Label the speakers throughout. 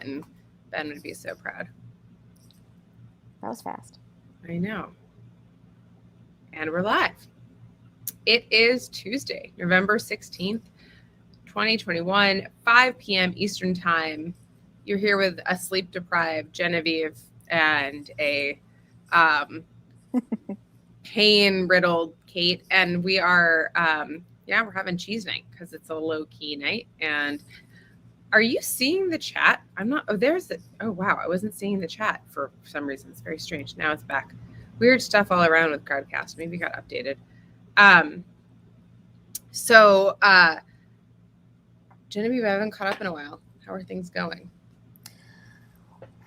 Speaker 1: and Ben would be so proud.
Speaker 2: That was fast.
Speaker 1: I know. And we're live. It is Tuesday, November 16th, 2021, 5 p.m. Eastern Time. You're here with a sleep-deprived Genevieve and a pain-riddled Kate. And we are, we're having cheese night because it's a low-key night. And are you seeing the chat? I'm not. Oh, wow. I wasn't seeing the chat for some reason. It's very strange. Now it's back. Weird stuff all around with Crowdcast. Maybe it got updated. Genevieve, I haven't caught up in a while. How are things going?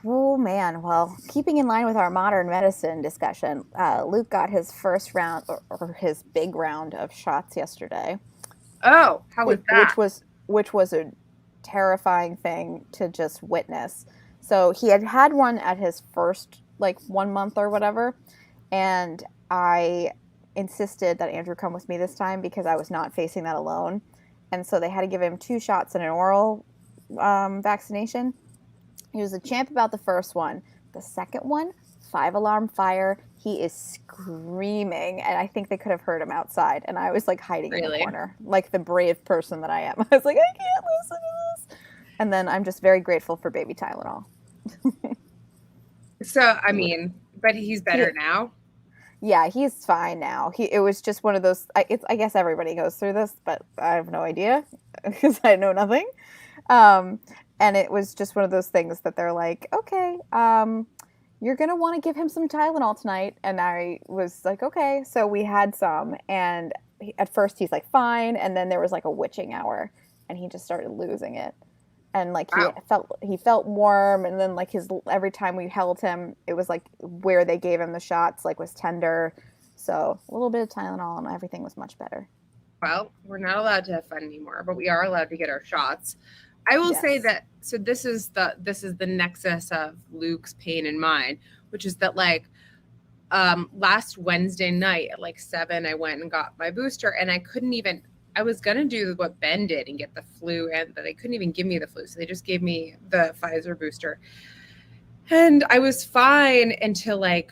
Speaker 2: Oh, man. Well, keeping in line with our modern medicine discussion, Luke got his first round or his big round of shots yesterday.
Speaker 1: Oh, how was that?
Speaker 2: Which was a terrifying thing to just witness. So he had one at his first 1 month or whatever, and I insisted that Andrew come with me this time because I was not facing that alone. And so they had to give him 2 shots and an oral vaccination. He was a champ about the first one. The second one, 5-alarm fire. He is screaming, and I think they could have heard him outside. And I was hiding in the corner, like the brave person that I am. I was like, I can't listen to this. And then I'm just very grateful for baby Tylenol.
Speaker 1: So, I mean, but he's better now.
Speaker 2: Yeah, he's fine now. It was just one of those. I guess everybody goes through this, but I have no idea because I know nothing. And it was just one of those things that they're like, okay, you're gonna want to give him some Tylenol tonight. And I was like, okay. So we had some, and at first he's fine, and then there was a witching hour, and he just started losing it. And he felt warm, and then every time we held him, it was where they gave him the shots was tender. So a little bit of Tylenol, and everything was much better.
Speaker 1: Well, we're not allowed to have fun anymore, but we are allowed to get our shots. I will say that. So this is the nexus of Luke's pain and mine, which is that last Wednesday night at 7, I went and got my booster, and I couldn't even. I was going to do what Ben did and get the flu, and they couldn't even give me the flu. So they just gave me the Pfizer booster. And I was fine until it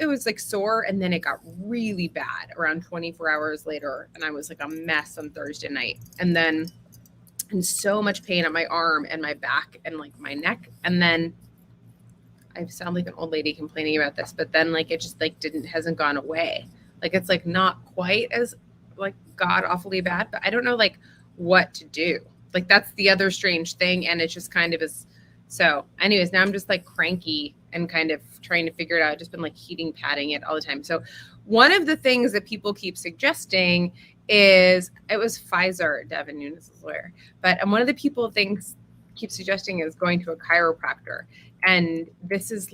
Speaker 1: was sore. And then it got really bad around 24 hours later. And I was a mess on Thursday night. And then and so much pain on my arm and my back and my neck. And then I sound like an old lady complaining about this, but then it just hasn't gone away. It's not quite as god awfully bad, but I don't know what to do. That's the other strange thing, and it just kind of is. So anyways, now I'm just cranky and kind of trying to figure it out. I've just been heating padding it all the time. So one of the things that people keep suggesting is it was Pfizer, Devin Nunes' lawyer, but one of the keep suggesting is going to a chiropractor, and this is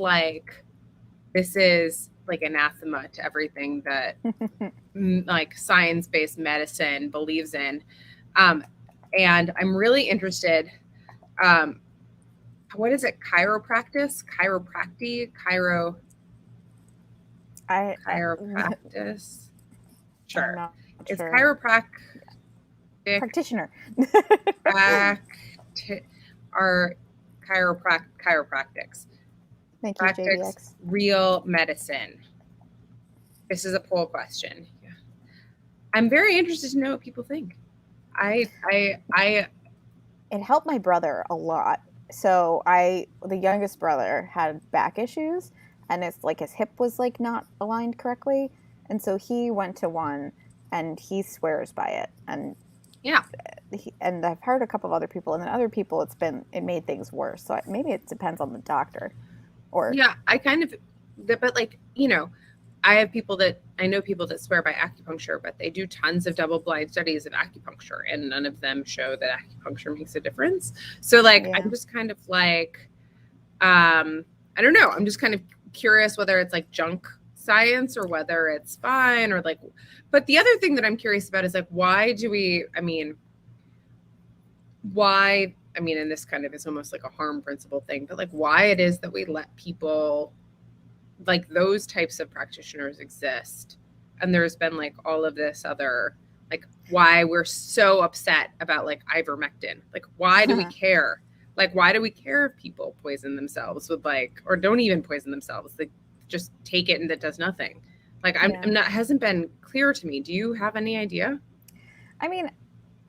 Speaker 1: anathema to everything that science-based medicine believes in. And I'm really interested. What is it? Chiropractic? Chiropractic? Sure. It's chiropractic.
Speaker 2: Practitioner.
Speaker 1: Are chiropractics.
Speaker 2: Thank you, JDX.
Speaker 1: Real medicine. This is a poll question. Yeah. I'm very interested to know what people think. It
Speaker 2: helped my brother a lot. So the youngest brother had back issues, and it's his hip was not aligned correctly. And so he went to one, and he swears by it. And
Speaker 1: yeah.
Speaker 2: And I've heard a couple of other people, and then other people, it made things worse. So maybe it depends on the doctor.
Speaker 1: Yeah, I kind of, but I know people that swear by acupuncture, but they do tons of double-blind studies of acupuncture, and none of them show that acupuncture makes a difference. So I'm just kind of I don't know. I'm just kind of curious whether it's junk science or whether it's fine or but the other thing that I'm curious about is why do we, and this kind of is almost a harm principle thing, but why it is that we let people those types of practitioners exist. And there's been all of this other, why we're so upset about ivermectin. Why do we care? Like, why do we care if people poison themselves with like, or don't even poison themselves? Like, just take it and that does nothing. Like, I'm not, hasn't been clear to me. Do you have any idea?
Speaker 2: I mean,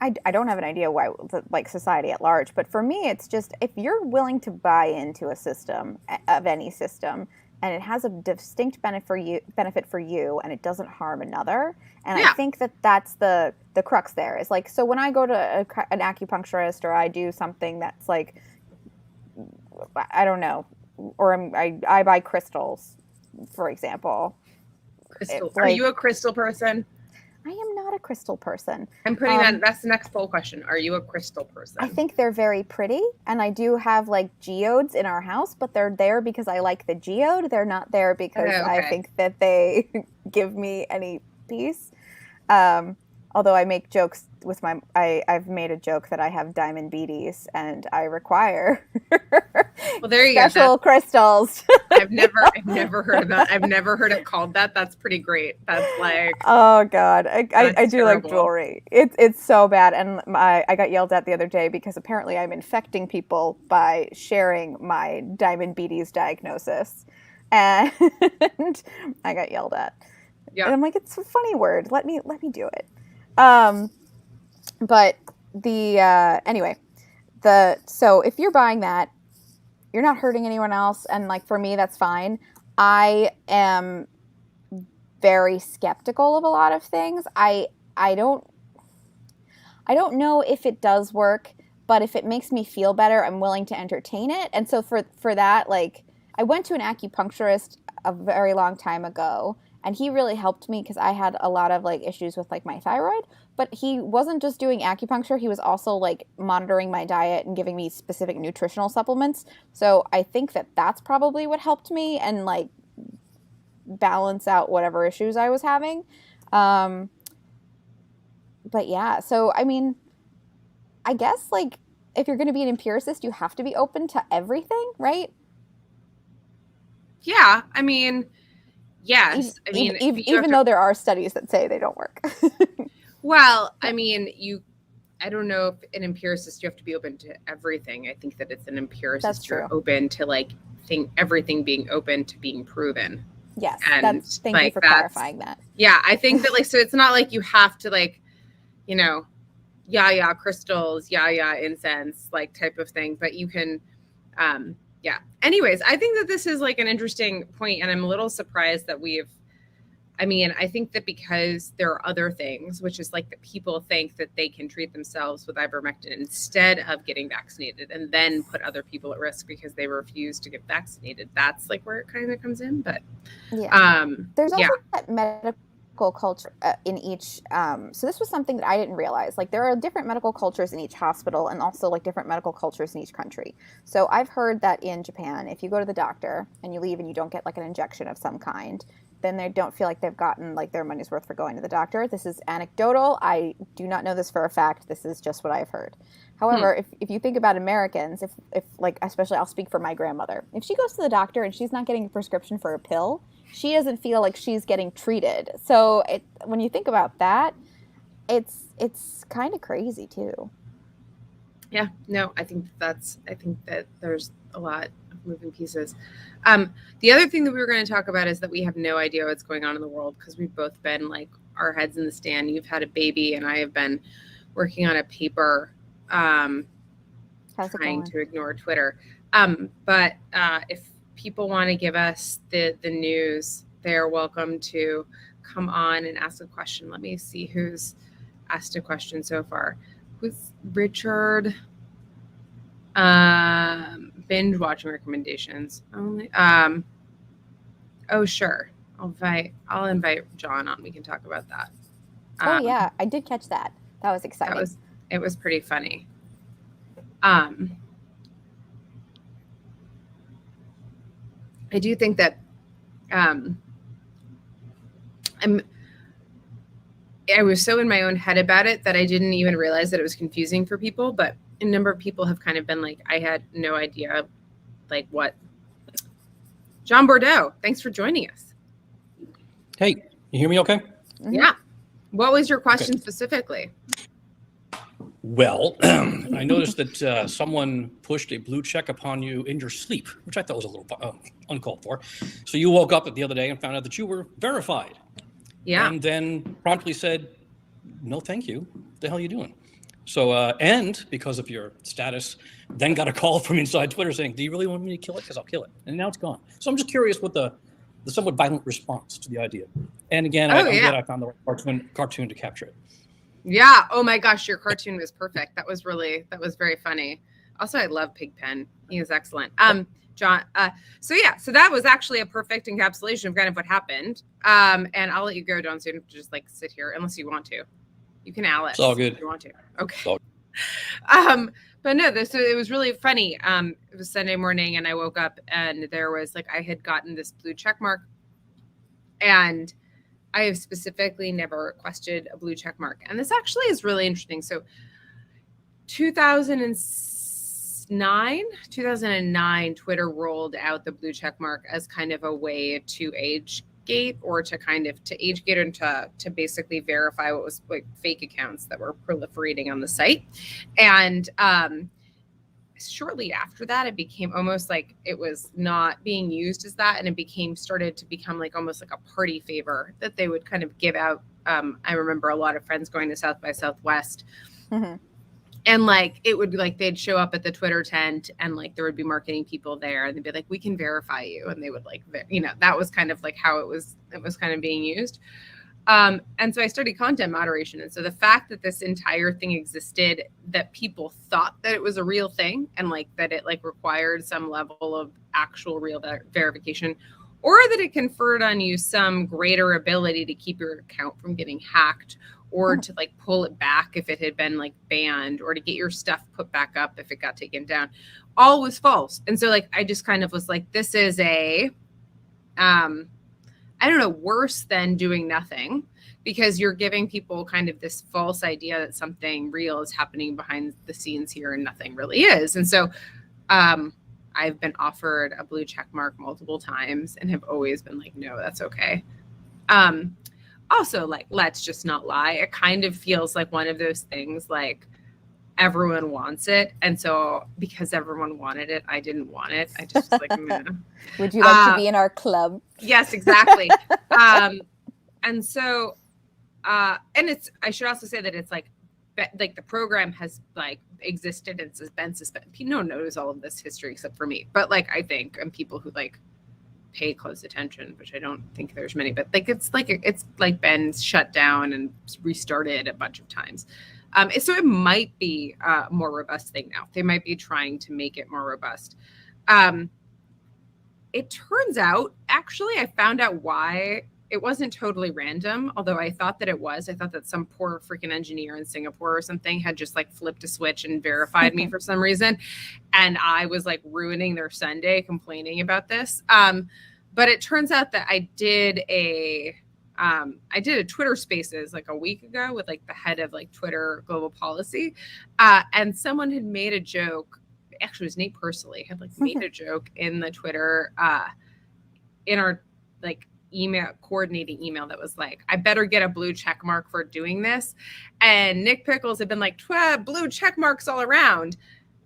Speaker 2: I don't have an idea why, like, society at large, but for me, it's just if you're willing to buy into a system of any system, and it has a distinct benefit for you, and it doesn't harm another, and I think that that's the crux there. Is like, so when I go to an acupuncturist, or I do something that's like, I don't know, or I buy crystals, for example.
Speaker 1: Crystal. Are you a crystal person?
Speaker 2: I am not a crystal person.
Speaker 1: I'm putting that's the next poll question. Are you a crystal person?
Speaker 2: I think they're very pretty, and I do have like geodes in our house, but they're there because I like the geode. They're not there because I think that they give me any peace. Although I make jokes with I've made a joke that I have diamond beaties and I require special crystals.
Speaker 1: I've never heard of that. I've never heard it called that. That's pretty great. That's like,
Speaker 2: oh God, I do like jewelry. It's so bad, and I got yelled at the other day because apparently I'm infecting people by sharing my diamond beaties diagnosis, and I got yelled at. Yeah, and I'm like, it's a funny word. Let me do it. But anyway, so if you're buying that, you're not hurting anyone else. And like, for me, that's fine. I am very skeptical of a lot of things. I don't know if it does work, but if it makes me feel better, I'm willing to entertain it. And so for that, like, I went to an acupuncturist a very long time ago, and he really helped me because I had a lot of like issues with like my thyroid, but he wasn't just doing acupuncture. He was also like monitoring my diet and giving me specific nutritional supplements. So I think that that's probably what helped me and like balance out whatever issues I was having. But yeah, so I mean, I guess like if you're going to be an empiricist, you have to be open to everything, right?
Speaker 1: Yeah, I mean, yes. I mean,
Speaker 2: even though there are studies that say they don't work.
Speaker 1: Well, I mean, I don't know if an empiricist, you have to be open to everything. I think that it's an empiricist you're open to like everything being open to being proven.
Speaker 2: Yes. And thank you for clarifying that.
Speaker 1: Yeah. I think that like, so it's not like you have to like, you know, crystals, incense, like type of thing, but you can, yeah. Anyways, I think that this is like an interesting point, and I'm a little surprised that I think that because there are other things, which is like that people think that they can treat themselves with ivermectin instead of getting vaccinated and then put other people at risk because they refuse to get vaccinated. That's like where it kind of comes in. But
Speaker 2: there's also that medical culture in each so this was something that I didn't realize. Like, there are different medical cultures in each hospital and also like different medical cultures in each country. So I've heard that in Japan, if you go to the doctor and you leave and you don't get like an injection of some kind, then they don't feel like they've gotten like their money's worth for going to the doctor. This is anecdotal. I do not know this for a fact. This is just what I've heard. However, if you think about Americans, if like, especially I'll speak for my grandmother, if she goes to the doctor and she's not getting a prescription for a pill, she doesn't feel like she's getting treated. So when you think about that, it's kind of crazy too.
Speaker 1: Yeah, no, I think that there's a lot of moving pieces. The other thing that we were going to talk about is that we have no idea what's going on in the world because we've both been like our heads in the stand. You've had a baby and I have been working on a paper trying to ignore Twitter. But if people want to give us the news, they're welcome to come on and ask a question. Let me see who's asked a question so far. Who's Richard? Binge watching recommendations only. Oh sure. I'll invite John on. We can talk about that.
Speaker 2: Oh yeah, I did catch that. That was exciting.
Speaker 1: It was pretty funny. I do think that I was so in my own head about it that I didn't even realize that it was confusing for people, but a number of people have kind of been like, I had no idea like what. John Bordeaux, thanks for joining us.
Speaker 3: Hey, you hear me okay?
Speaker 1: Yeah. What was your question specifically?
Speaker 3: Well, I noticed that someone pushed a blue check upon you in your sleep, which I thought was a little uncalled for. So you woke up the other day and found out that you were verified.
Speaker 1: Yeah.
Speaker 3: And then promptly said, no, thank you. What the hell are you doing? So, and because of your status, then got a call from inside Twitter saying, do you really want me to kill it? Because I'll kill it. And now it's gone. So I'm just curious what the somewhat violent response to the idea. And again, I'm glad I found the right cartoon to capture it.
Speaker 1: Yeah. Oh my gosh, your cartoon was perfect. That was very funny. Also, I love Pigpen. He is excellent. John. So that was actually a perfect encapsulation of kind of what happened. And I'll let you go, Don, so you don't have to just like sit here unless you want to. You can Alice.
Speaker 3: It's all good.
Speaker 1: If you want to. Okay. But no, it was really funny. It was Sunday morning and I woke up and there was like, I had gotten this blue check mark and I have specifically never requested a blue check mark. And this actually is really interesting. So 2009, Twitter rolled out the blue check mark as kind of a way to age gate or to kind of to age gate and to basically verify what was like fake accounts that were proliferating on the site. And shortly after that, it became almost like it was not being used as that. And it started to become like almost like a party favor that they would kind of give out. I remember a lot of friends going to South by Southwest. Mm-hmm. And like, it would be like, they'd show up at the Twitter tent and like, there would be marketing people there and they'd be like, we can verify you. And they would like, that was kind of like how it was kind of being used. And so I studied content moderation. And so the fact that this entire thing existed, that people thought that it was a real thing and like that it like required some level of actual real verification, or that it conferred on you some greater ability to keep your account from getting hacked or to like pull it back if it had been like banned or to get your stuff put back up if it got taken down, all was false. And so like, I just kind of was like, this is worse than doing nothing, because you're giving people kind of this false idea that something real is happening behind the scenes here and nothing really is. And so I've been offered a blue check mark multiple times and have always been like, no, that's okay. Also, like, let's just not lie. It kind of feels like one of those things like everyone wants it. And so because everyone wanted it, I didn't want it. I just was like, meh.
Speaker 2: Would you like to be in our club?
Speaker 1: Yes, exactly. And so, and I should also say that it's like the program has like existed and been suspended. No one knows all of this history except for me, but like, I think, and people who like pay close attention, which I don't think there's many, but like, it's like been shut down and restarted a bunch of times. So it might be a more robust thing now. They might be trying to make it more robust. It turns out, actually, I found out why it wasn't totally random, although I thought that it was. I thought that some poor freaking engineer in Singapore or something had just like flipped a switch and verified me for some reason. And I was like ruining their Sunday complaining about this. But it turns out that I did a Twitter Spaces like a week ago with like the head of like Twitter global policy. And someone had made a joke. Actually, it was Nate Pursley had like made a joke in the Twitter, in our like coordinating email that was like, I better get a blue check mark for doing this. And Nick Pickles had been like, blue check marks all around.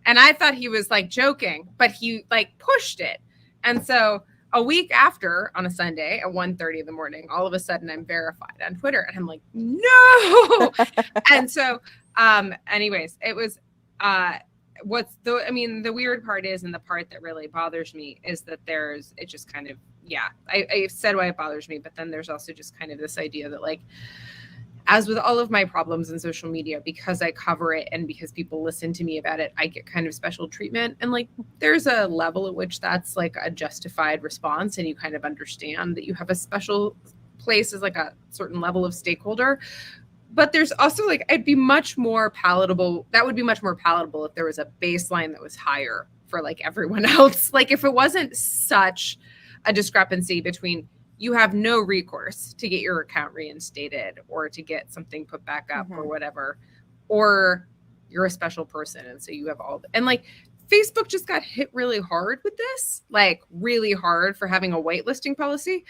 Speaker 1: And I thought he was like joking, but he like pushed it. And so a week after, on a Sunday at 1:30 in the morning, all of a sudden I'm verified on Twitter and I'm like, no. And so, anyways, it was, the weird part is, and the part that really bothers me is that it just kind of, I've said why it bothers me, but then there's also just kind of this idea that like, as with all of my problems in social media, because I cover it and because people listen to me about it, I get kind of special treatment. And like, there's a level at which that's like a justified response. And you kind of understand that you have a special place as like a certain level of stakeholder. But there's also like, it'd be much more palatable. That would be much more palatable if there was a baseline that was higher for like everyone else. Like if it wasn't such a discrepancy between you have no recourse to get your account reinstated or to get something put back up or whatever, or you're a special person. And so you have and like Facebook just got hit really hard with this, like really hard for having a whitelisting policy.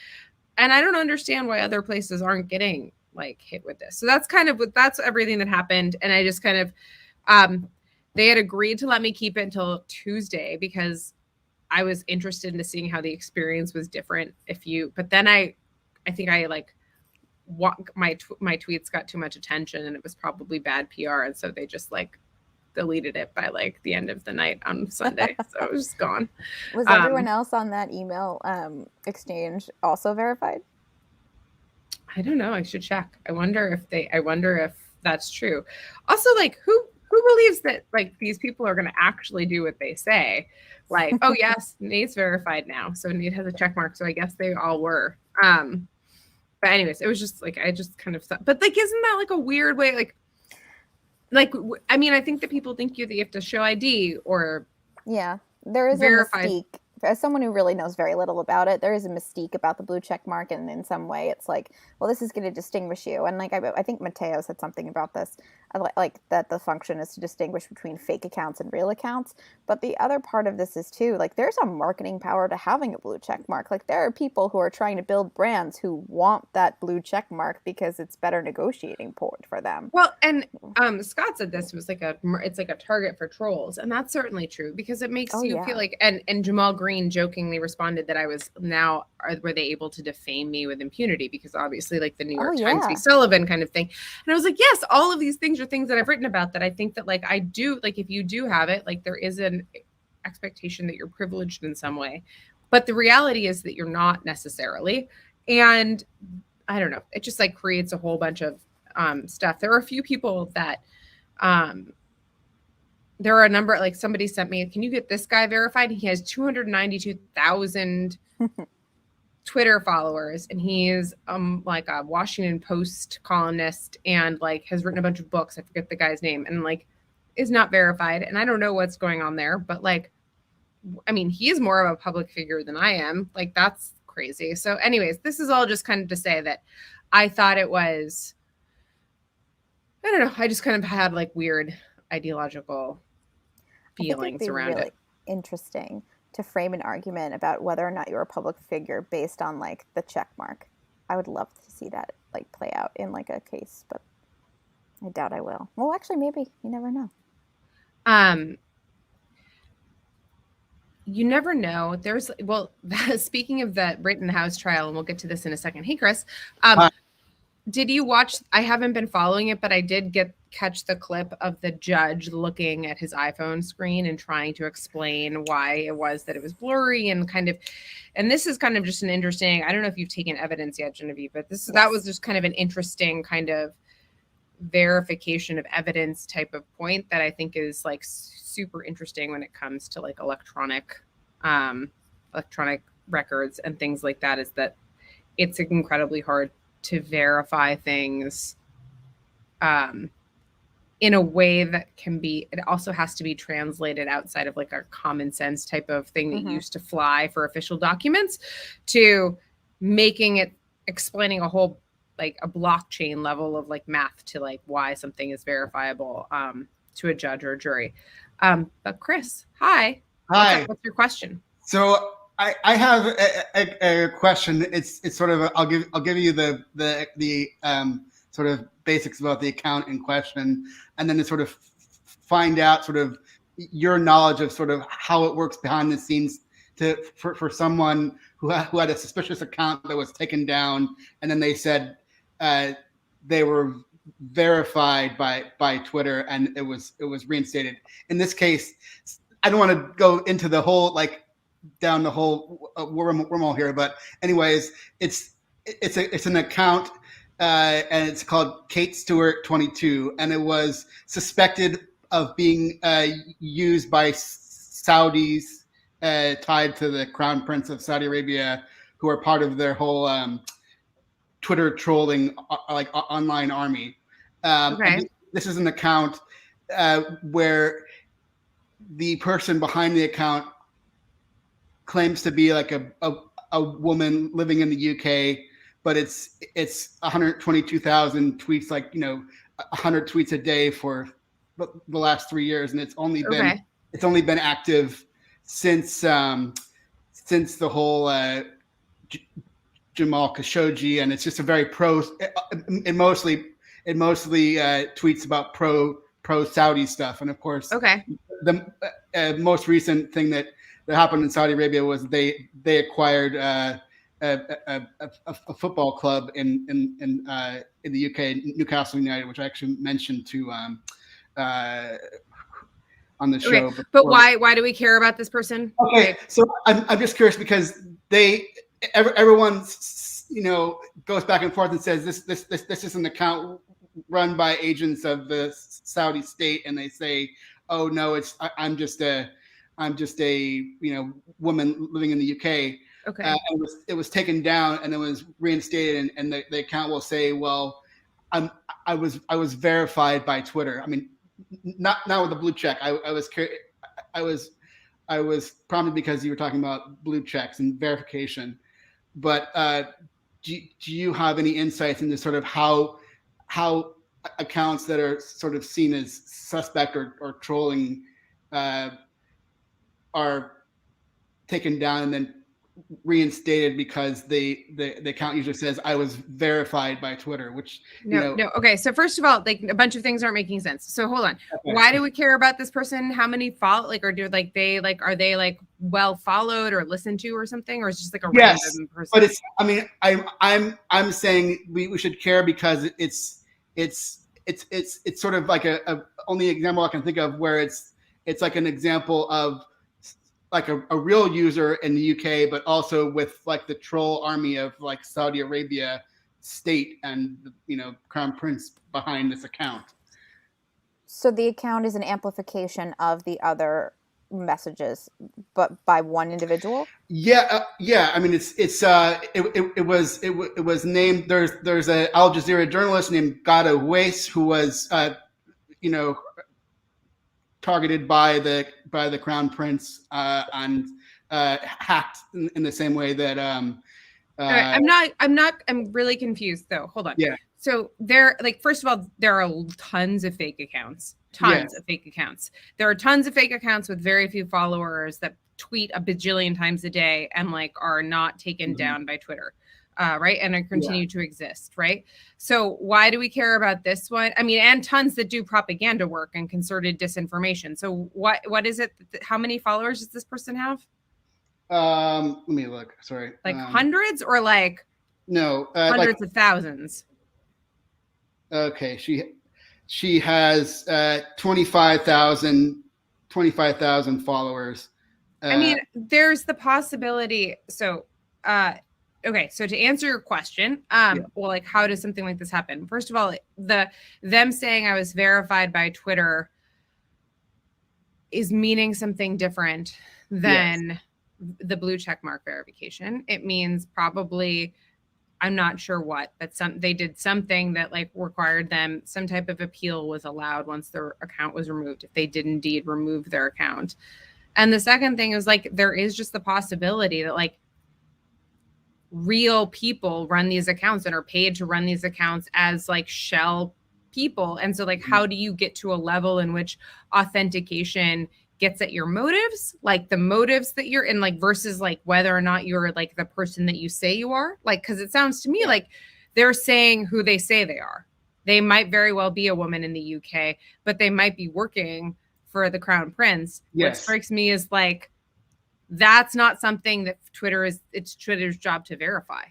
Speaker 1: And I don't understand why other places aren't getting like hit with this. So that's everything that happened. And I just kind of, They had agreed to let me keep it until Tuesday because I was interested in seeing how the experience was different. But then I think I like my tweets got too much attention and it was probably bad PR, and so they just like deleted it by like the end of the night on Sunday. So it was just gone.
Speaker 2: Was everyone else on that email exchange also verified?
Speaker 1: I don't know. I should check. I wonder if that's true. Also, like who believes that like these people are going to actually do what they say? Like, oh yes, Nate's verified now, so Nate has a check mark. So I guess they all were. But anyways, it was just like I just kind of thought, but like, isn't that like a weird way? Like I mean, I think that people think that you have to show ID or
Speaker 2: there is verify. A mystique. As someone who really knows very little about it, there is a mystique about the blue check mark, and in some way it's like, well, this is going to distinguish you. And like I think Mateo said something about this, like that the function is to distinguish between fake accounts and real accounts. But the other part of this is too, like there's a marketing power to having a blue check mark. Like there are people who are trying to build brands who want that blue check mark because it's better negotiating point for them.
Speaker 1: Well, and Scott said this was it's like a target for trolls, and that's certainly true because it makes you feel like, and Jamal Green jokingly responded that were they able to defame me with impunity, because obviously like the New York Times v. Sullivan kind of thing. And I was like, yes, all of these things are things that I've written about that I think that like I do, like if you do have it, like there is an expectation that you're privileged in some way, but the reality is that you're not necessarily. And I don't know, it just like creates a whole bunch of stuff. There are a few people that there are a number, like somebody sent me, can you get this guy verified? He has 292,000 Twitter followers, and he's like a Washington Post columnist and like has written a bunch of books. I forget the guy's name, and like is not verified. And I don't know what's going on there, but like, I mean, he is more of a public figure than I am. Like that's crazy. So anyways, this is all just kind of to say that I thought it was, I don't know, I just kind of had like weird ideological feelings around it.
Speaker 2: Interesting to frame an argument about whether or not you're a public figure based on like the check mark. I would love to see that like play out in like a case, but I doubt I will. Well, actually, maybe. You never know.
Speaker 1: You never know. Speaking of the Rittenhouse trial, and we'll get to this in a second. Hey, Chris, did you watch? I haven't been following it, but I did catch the clip of the judge looking at his iPhone screen and trying to explain why it was that it was blurry and this is kind of just an interesting, I don't know if you've taken evidence yet, Genevieve, but that was just kind of an interesting kind of verification of evidence type of point that I think is like super interesting when it comes to like electronic records and things like that, is that it's incredibly hard to verify things in a way that it also has to be translated outside of like a common sense type of thing that used to fly for official documents to making it, explaining a whole, like a blockchain level of like math to like why something is verifiable to a judge or a jury. But Chris, hi. What's your question?
Speaker 4: So I have a question. It's sort of I'll give you the sort of basics about the account in question, and then to sort of find out sort of your knowledge of sort of how it works behind the scenes for someone who had a suspicious account that was taken down, and then they said they were verified by Twitter and it was reinstated. In this case, I don't want to go into the whole like down the whole wormhole here, but anyways, it's an account and it's called Kate Stewart 22, and it was suspected of being used by Saudis tied to the Crown Prince of Saudi Arabia, who are part of their whole Twitter trolling like online army.
Speaker 1: Okay.
Speaker 4: This is an account where the person behind the account claims to be like a woman living in the UK, but it's 122,000 tweets, like 100 tweets a day for the last 3 years, and it's only been active since the whole Jamal Khashoggi, and it's just a very pro. It mostly tweets about pro pro-Saudi stuff. And of course,
Speaker 1: Okay.
Speaker 4: the most recent thing that happened in Saudi Arabia was they acquired a football club in the UK, Newcastle United, which I actually mentioned to on the show.
Speaker 1: Okay. But why do we care about this person?
Speaker 4: Okay, so I'm just curious because everyone goes back and forth and says this is an account run by agents of the Saudi state, and they say, oh no, I'm just a woman living in the UK.
Speaker 1: Okay.
Speaker 4: It was taken down and it was reinstated, and the account will say, well, I was verified by Twitter. I mean, not with the blue check. I was prompted because you were talking about blue checks and verification. But do you have any insights into sort of how accounts that are sort of seen as suspect or trolling are taken down and then reinstated because the account usually says I was verified by Twitter, which
Speaker 1: no. Okay, so first of all, like a bunch of things aren't making sense. So hold on. Okay. Why do we care about this person? How many follow are they like well followed or listened to or something, or is it just like a random person?
Speaker 4: But it's I'm saying we should care because it's sort of like a only example I can think of where it's like an example of like a real user in the UK, but also with like the troll army of like Saudi Arabia state and Crown Prince behind this account.
Speaker 2: So the account is an amplification of the other messages, but by one individual.
Speaker 4: Yeah. I mean, it was named. There's a Al Jazeera journalist named Ghada Weiss who was targeted by the Crown Prince and hacked in the same way that
Speaker 1: I'm really confused though. Hold on.
Speaker 4: Yeah.
Speaker 1: So first of all, there are tons of fake accounts. Of fake accounts. There are tons of fake accounts with very few followers that tweet a bajillion times a day and are not taken down by Twitter. Right. And continue to exist. Right. So why do we care about this one? I mean, and tons that do propaganda work and concerted disinformation. So what is it? How many followers does this person have?
Speaker 4: Let me look. Sorry.
Speaker 1: Hundreds or
Speaker 4: no,
Speaker 1: hundreds of thousands.
Speaker 4: Okay. She has 25,000 followers.
Speaker 1: I mean, there's the possibility. So, okay, so to answer your question, well, how does something like this happen? First of all, them saying I was verified by Twitter is meaning something different than the blue check mark verification. It means probably, I'm not sure what, but they did something that required them, some type of appeal was allowed once their account was removed, if they did indeed remove their account. And the second thing is there is just the possibility that real people run these accounts and are paid to run these accounts as shell people. And so how do you get to a level in which authentication gets at your motives, the motives that you're in, versus whether or not you're the person that you say you are, because it sounds to me like they're saying who they say they are. They might very well be a woman in the UK, but they might be working for the Crown Prince. What strikes me is that's not something that it's Twitter's job to verify.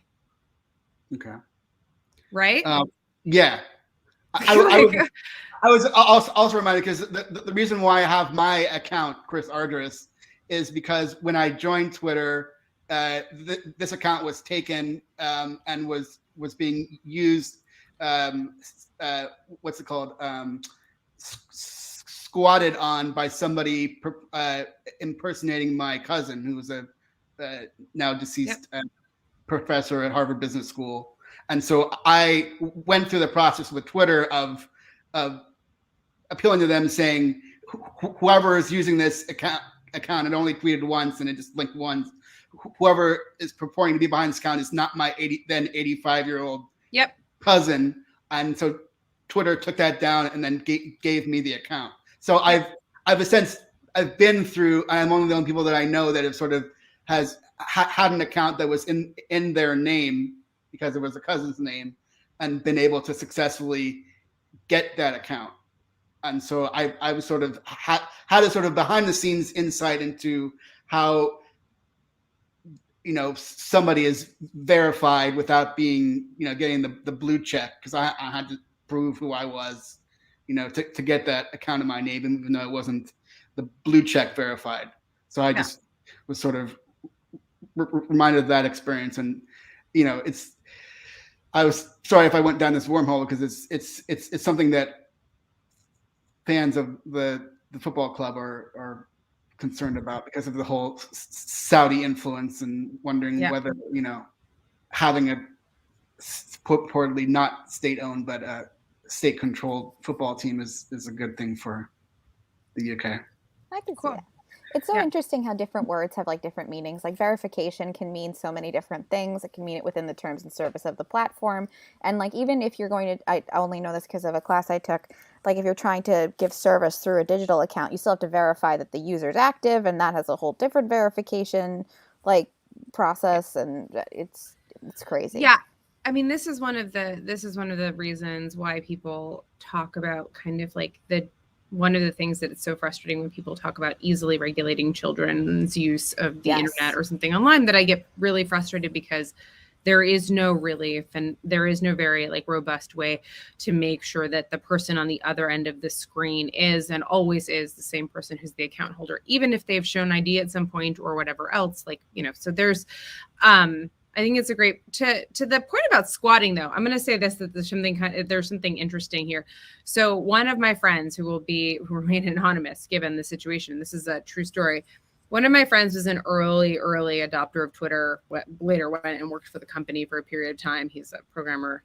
Speaker 4: Okay.
Speaker 1: Right?
Speaker 4: Yeah. I was also reminded because the reason why I have my account, Chris Ardress, is because when I joined Twitter, this account was taken and was being used. What's it called? Squatted on by somebody impersonating my cousin, who was a now deceased professor at Harvard Business School. And so I went through the process with Twitter of appealing to them, saying whoever is using this account, it only tweeted once and it just linked once. Whoever is purporting to be behind this account is not my 85-year-old cousin. And so Twitter took that down and then gave me the account. So I've been through. I'm one of the only people that I know that have sort of had an account that was in their name because it was a cousin's name, and been able to successfully get that account. and so I was sort of had a sort of behind the scenes insight into how somebody is verified without being getting the blue check, because I had to prove who I was, to get that account in my name, even though it wasn't the blue check verified. So I just was sort of reminded of that experience, and I was sorry if I went down this wormhole, because it's something that fans of the football club are concerned about, because of the whole Saudi influence, and wondering whether having a purportedly not state-owned but a state-controlled football team is a good thing for the UK.
Speaker 2: I can see that. It's so interesting how different words have like different meanings. Like verification can mean so many different things. It can mean it within the terms and service of the platform. And like, even if you're going to, I only know this because of a class I took, like if you're trying to give service through a digital account, you still have to verify that the user's active, and that has a whole different verification like process, and it's crazy.
Speaker 1: Yeah. I mean, this is one of the reasons why people talk about kind of like one of the things that it's so frustrating when people talk about easily regulating children's use of the internet or something online, that I get really frustrated, because there is no very like robust way to make sure that the person on the other end of the screen is and always is the same person who's the account holder, even if they've shown ID at some point or whatever else. Like, so there's, I think it's a great, to the point about squatting though, I'm going to say this, that there's something interesting here. So one of my friends who remain anonymous given the situation, this is a true story. One of my friends was an early adopter of Twitter, later went and worked for the company for a period of time. He's a programmer.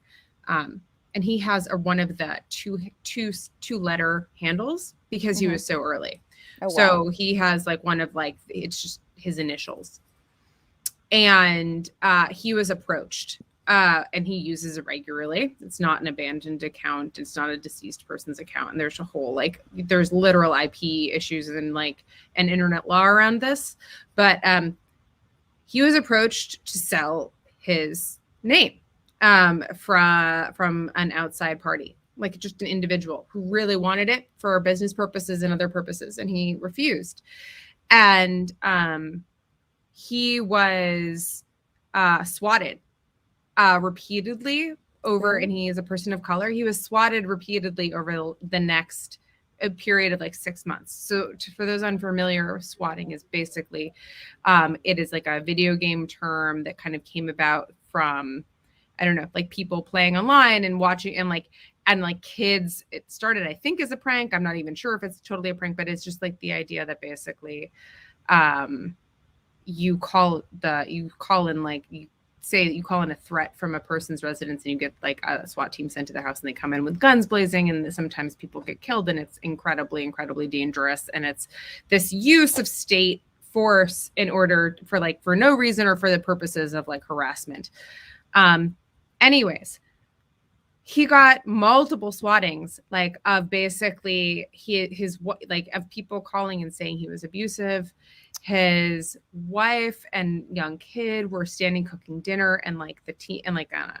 Speaker 1: And he has one of the two letter handles because he was so early. Oh, wow. So he has like one of like, it's just his initials. And he was approached, and he uses it regularly. It's not an abandoned account. It's not a deceased person's account. And there's a whole, like, there's literal IP issues and like an internet law around this. But he was approached to sell his name from an outside party, like just an individual who really wanted it for business purposes and other purposes. And he refused. And he was swatted repeatedly over, and he is a person of color. He was swatted repeatedly over the next period of like 6 months. So for those unfamiliar, swatting is basically, it is like a video game term that kind of came about from, I don't know, like people playing online and watching and like kids. It started, I think, as a prank. I'm not even sure if it's totally a prank, but it's just like the idea that basically, you call in a threat from a person's residence, and you get like a SWAT team sent to their house, and they come in with guns blazing, and sometimes people get killed, and it's incredibly, incredibly dangerous. And it's this use of state force in order for no reason or for the purposes of like harassment. Anyways, he got multiple swattings, like of basically of people calling and saying he was abusive. His wife and young kid were standing cooking dinner, and like the tea and like a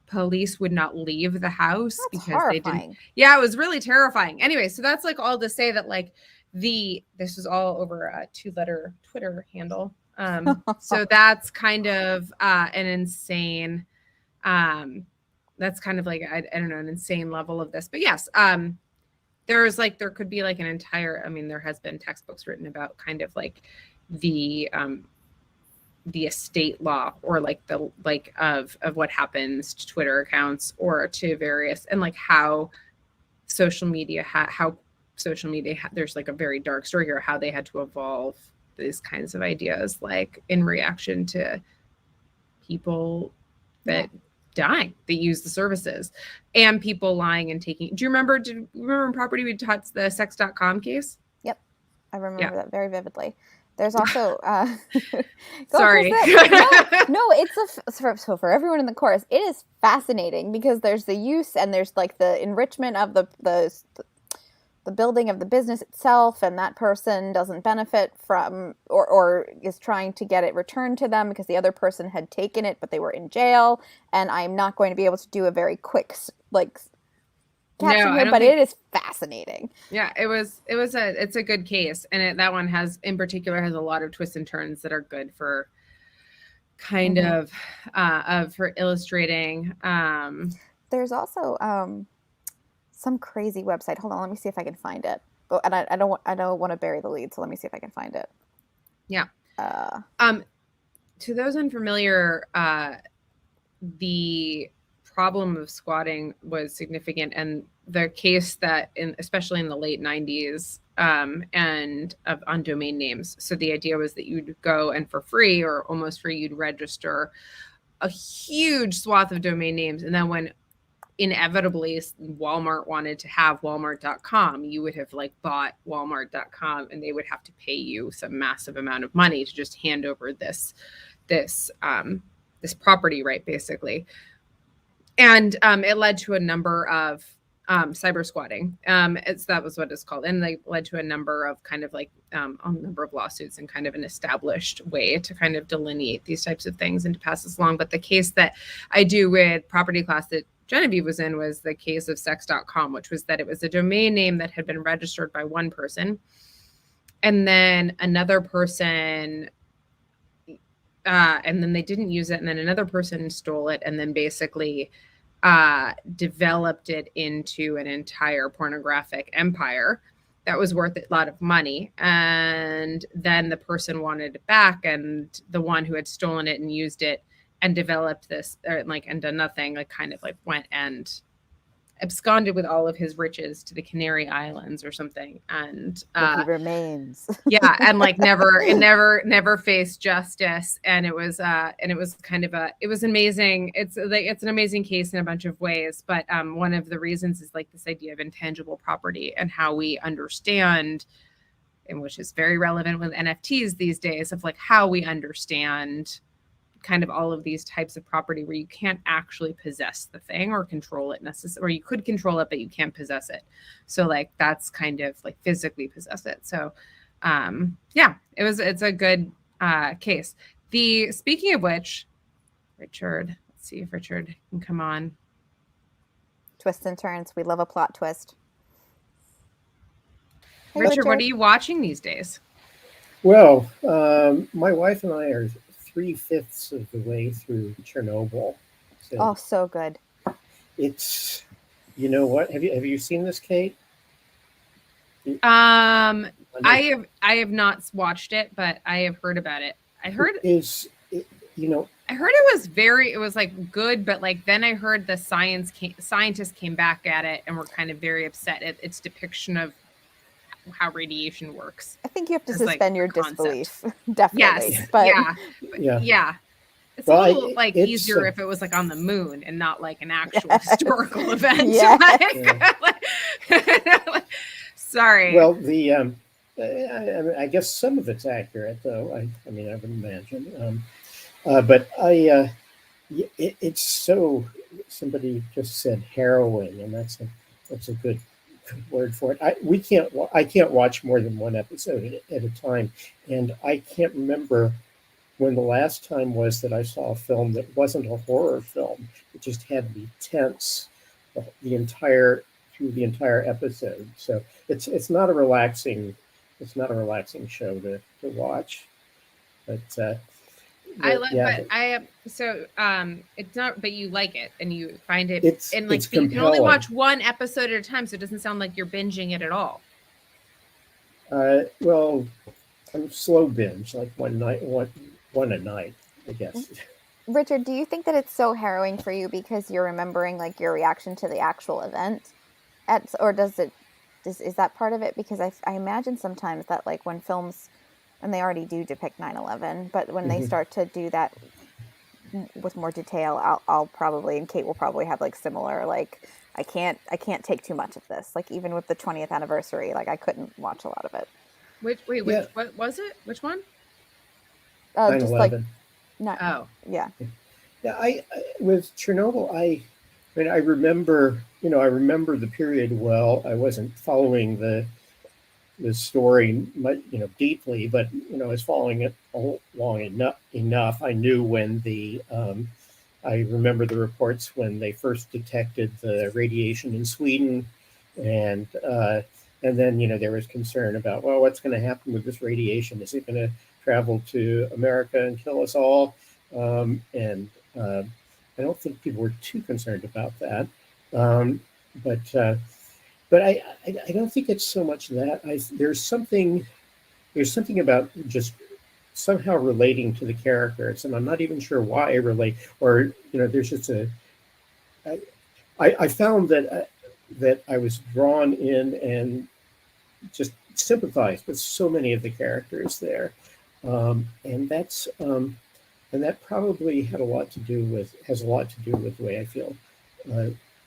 Speaker 1: police would not leave the house. That's because horrifying. They didn't. Yeah, it was really terrifying. Anyway, so that's like all to say that like this was all over a 2-letter Twitter handle. So that's kind of an insane. That's kind of like I don't know, an insane level of this, but yes. There could be like an entire, I mean, there has been textbooks written about kind of like the estate law, or like of what happens to Twitter accounts or to various, and like how social media, there's like a very dark story here, how they had to evolve these kinds of ideas, like in reaction to people that dying that use the services, and people lying and taking. Do you remember in Property we taught the sex.com case?
Speaker 2: Yep, I remember that very vividly. There's also
Speaker 1: sorry.
Speaker 2: No, it's so for everyone in the chorus, it is fascinating because there's the use and there's like the enrichment of the building of the business itself, and that person doesn't benefit from or is trying to get it returned to them because the other person had taken it, but they were in jail. And I'm not going to be able to do a very quick like caption
Speaker 1: No, I
Speaker 2: here,
Speaker 1: don't
Speaker 2: but
Speaker 1: think-
Speaker 2: it is fascinating.
Speaker 1: Yeah, it's a good case, and that one has in particular has a lot of twists and turns that are good for kind of for illustrating.
Speaker 2: There's also some crazy website. Hold on, let me see if I can find it. Oh, and I don't want to bury the lead, so let me see if I can find it.
Speaker 1: Yeah. To those unfamiliar, the problem of squatting was significant, and the case that especially in the late 90s and on domain names. So the idea was that you'd go and for free or almost free, you'd register a huge swath of domain names, and then when inevitably Walmart wanted to have walmart.com, you would have like bought walmart.com, and they would have to pay you some massive amount of money to just hand over this property right, basically. And it led to a number of cyber squatting. That was what it's called, and they led to a number of kind of like a number of lawsuits and kind of an established way to kind of delineate these types of things and to pass this along. But the case that I do with property class that Genevieve was in was the case of sex.com, which was that it was a domain name that had been registered by one person, and then another person and then they didn't use it, and then another person stole it, and then basically developed it into an entire pornographic empire that was worth a lot of money. And then the person wanted it back, and the one who had stolen it and used it and developed this and done nothing, kind of went and absconded with all of his riches to the Canary Islands or something, and
Speaker 2: he remains.
Speaker 1: Yeah, and never faced justice. And it was it was amazing. It's an amazing case in a bunch of ways, but one of the reasons is this idea of intangible property and how we understand, and which is very relevant with NFTs these days, of how we understand kind of all of these types of property where you can't actually possess the thing or control it necessarily, or you could control it, but you can't possess it. So that's kind of physically possess it. So it's a good case. Speaking of which, Richard, let's see if Richard can come on.
Speaker 2: Twists and turns. We love a plot twist.
Speaker 1: Hey, Richard, what are you watching these days?
Speaker 5: Well, my wife and I are 3/5 of the way through Chernobyl.
Speaker 2: So good.
Speaker 5: It's, you know what? Have you seen this, Kate?
Speaker 1: I have not watched it, but I have heard about it. I heard it was good, but then I heard the scientists came back at it and were kind of very upset at its depiction of how radiation works.
Speaker 2: I think you have to suspend your disbelief. Definitely.
Speaker 1: Yes.
Speaker 2: But
Speaker 5: yeah.
Speaker 1: It's a little easier if it was on the moon and not an actual historical event.
Speaker 2: Yeah.
Speaker 1: Sorry.
Speaker 5: Well, I guess some of it's accurate, though. I would imagine. But it's so. Somebody just said harrowing, and that's a good word for it. I can't watch more than one episode at a time, and I can't remember when the last time was that I saw a film that wasn't a horror film. It just had to be tense the entire episode. So it's not a relaxing show to watch. But
Speaker 1: it's not, but you like it and you find it,
Speaker 5: it's
Speaker 1: you can only watch one episode at a time, so it doesn't sound like you're binging it at all.
Speaker 5: Well, I'm slow binge, one a night, I guess.
Speaker 2: Richard, do you think that it's so harrowing for you because you're remembering your reaction to the actual event, or is that part of it? Because I imagine sometimes that when films, and they already do depict 9/11, but when they start to do that with more detail, I'll probably, and Kate will probably have similar, I can't take too much of this. Even with the 20th anniversary, I couldn't watch a lot of it.
Speaker 1: What was it? Which one?
Speaker 5: 9/11.
Speaker 2: Yeah.
Speaker 5: Yeah, I with Chernobyl, I remember, I remember the period well. I wasn't following the story much, deeply, but I was following it along enough. I knew when the I remember the reports when they first detected the radiation in Sweden, and then there was concern about, well, what's going to happen with this radiation? Is it going to travel to America and kill us all? And I don't think people were too concerned about that. But I don't think it's so much that. There's something about just somehow relating to the characters, and I'm not even sure why I relate. Or there's just I found that I was drawn in and just sympathized with so many of the characters there, and that probably has a lot to do with the way I feel,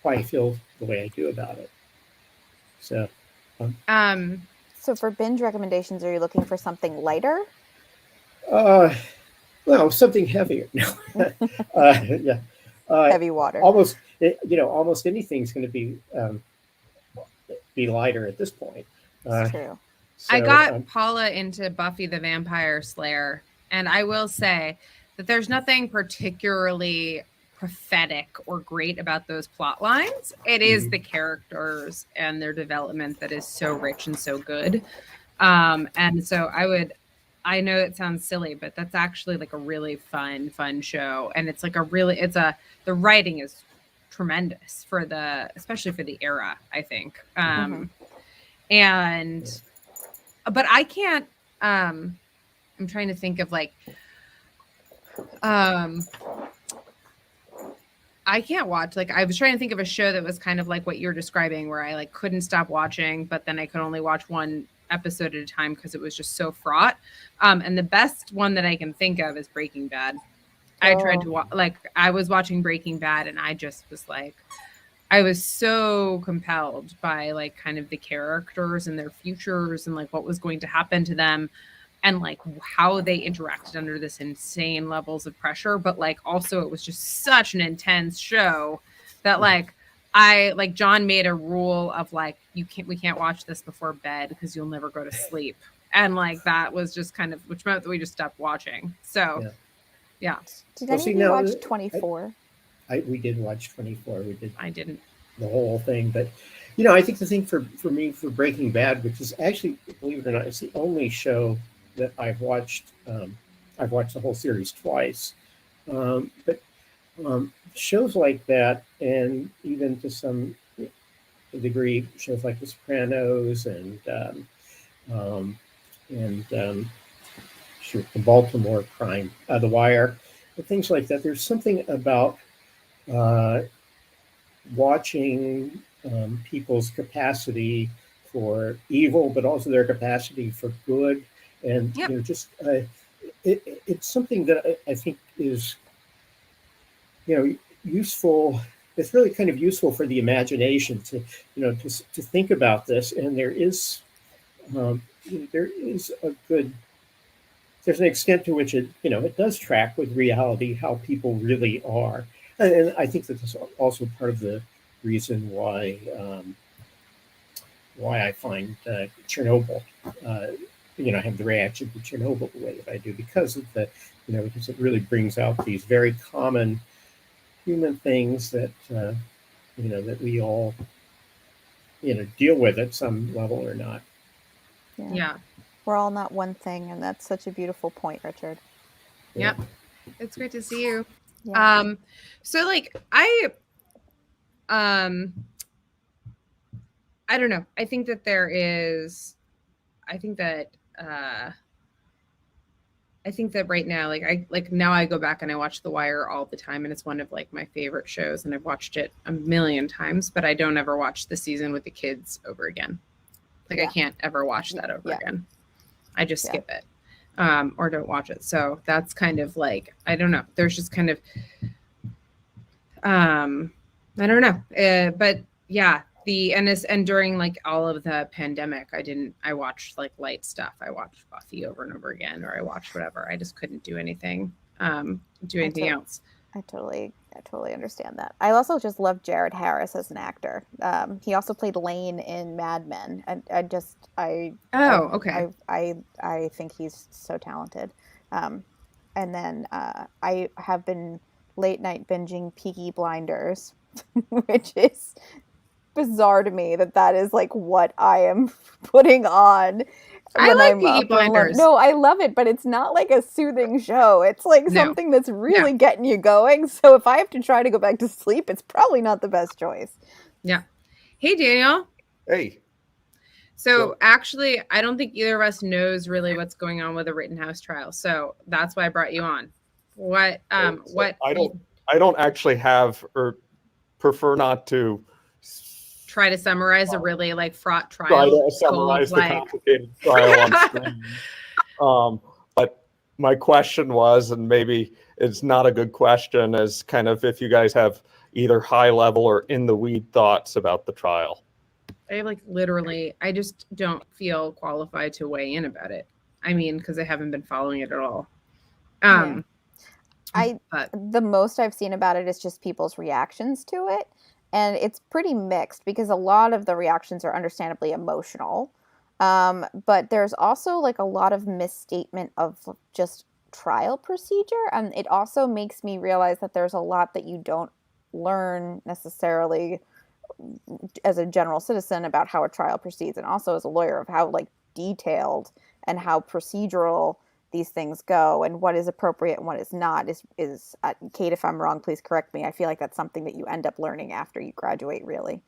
Speaker 5: why I feel the way I do about it. So,
Speaker 2: So for binge recommendations, are you looking for something lighter?
Speaker 5: Well, something heavier. Yeah.
Speaker 2: Heavy water.
Speaker 5: Almost anything's going to be lighter at this point.
Speaker 2: It's true.
Speaker 1: I got Paula into Buffy the Vampire Slayer, and I will say that there's nothing particularly prophetic or great about those plot lines. It is the characters and their development that is so rich and so good. And so I know it sounds silly, but that's actually like a really fun show. And it's like the writing is tremendous especially for the era, I think. But I can't, I'm trying to think of I can't watch, I was trying to think of a show that was kind of like what you're describing, where I couldn't stop watching, but then I could only watch one episode at a time because it was just so fraught. And the best one that I can think of is Breaking Bad. I tried to watch, I was watching Breaking Bad, and I just was I was so compelled by kind of the characters and their futures and what was going to happen to them, and how they interacted under this insane levels of pressure. But also it was just such an intense show that John made a rule of we can't watch this before bed because you'll never go to sleep. And that was just kind of, which meant that we just stopped watching. So yeah.
Speaker 2: Did any of you watch 24?
Speaker 5: We did watch 24.
Speaker 1: I didn't.
Speaker 5: The whole thing, but I think the thing for me for Breaking Bad, which is actually, believe it or not, it's the only show that I've watched. I've watched the whole series twice, but shows like that, and even to some degree, shows like The Sopranos and the Baltimore Crime, The Wire, but things like that. There's something about watching people's capacity for evil, but also their capacity for good, and it's something that I think is useful. It's really kind of useful for the imagination to think about this. And there's an extent to which it does track with reality, how people really are. And I think that that's also part of the reason why I find Chernobyl, I have the reaction to Chernobyl the way that I do, because of because it really brings out these very common human things that that we all deal with at some level or not.
Speaker 1: Yeah.
Speaker 2: We're all not one thing, and that's such a beautiful point, Richard.
Speaker 1: Yep. It's great to see you.
Speaker 2: Yeah.
Speaker 1: So I don't know. I think that right now, now I go back and I watch The Wire all the time, and it's one of my favorite shows, and I've watched it a million times, but I don't ever watch the season with the kids over again. I can't ever watch that over again. I just skip it. Or don't watch it. So that's kind of I don't know. There's just kind of, I don't know. But yeah, and during all of the pandemic, I watched light stuff. I watched Buffy over and over again, or I watched whatever. I just couldn't do anything else.
Speaker 2: I totally understand that. I also just love Jared Harris as an actor. He also played Lane in Mad Men. I think he's so talented. And then I have been late night binging Peaky Blinders, which is bizarre to me that is like what I am putting on
Speaker 1: I
Speaker 2: when
Speaker 1: like
Speaker 2: I'm
Speaker 1: Peaky
Speaker 2: up alone.
Speaker 1: Blinders.
Speaker 2: No, I love it, but it's not like a soothing show. It's like
Speaker 1: No.
Speaker 2: something that's really getting you going. So if I have to try to go back to sleep, it's probably not the best choice.
Speaker 1: Yeah. Hey, Daniel.
Speaker 6: Hey.
Speaker 1: So actually, I don't think either of us knows really what's going on with the Rittenhouse trial. So that's why I brought you on. What? What?
Speaker 6: I don't actually have, or prefer not to
Speaker 1: try to summarize a really like fraught trial.
Speaker 6: Try to summarize the complicated trial on screen. But my question was, and maybe it's not a good question, is kind of if you guys have either high level or in the weed thoughts about the trial.
Speaker 1: I like literally, I just don't feel qualified to weigh in about it. I mean, because I haven't been following it at all.
Speaker 2: The most I've seen about it is just people's reactions to it. And it's pretty mixed because a lot of the reactions are understandably emotional. But there's also like a lot of misstatement of just trial procedure. And it also makes me realize that there's a lot that you don't learn necessarily as a general citizen about how a trial proceeds, and also as a lawyer of how like detailed and how procedural these things go and what is appropriate and what is not is Kate, if I'm wrong, please correct me. I feel like that's something that you end up learning after you graduate, really.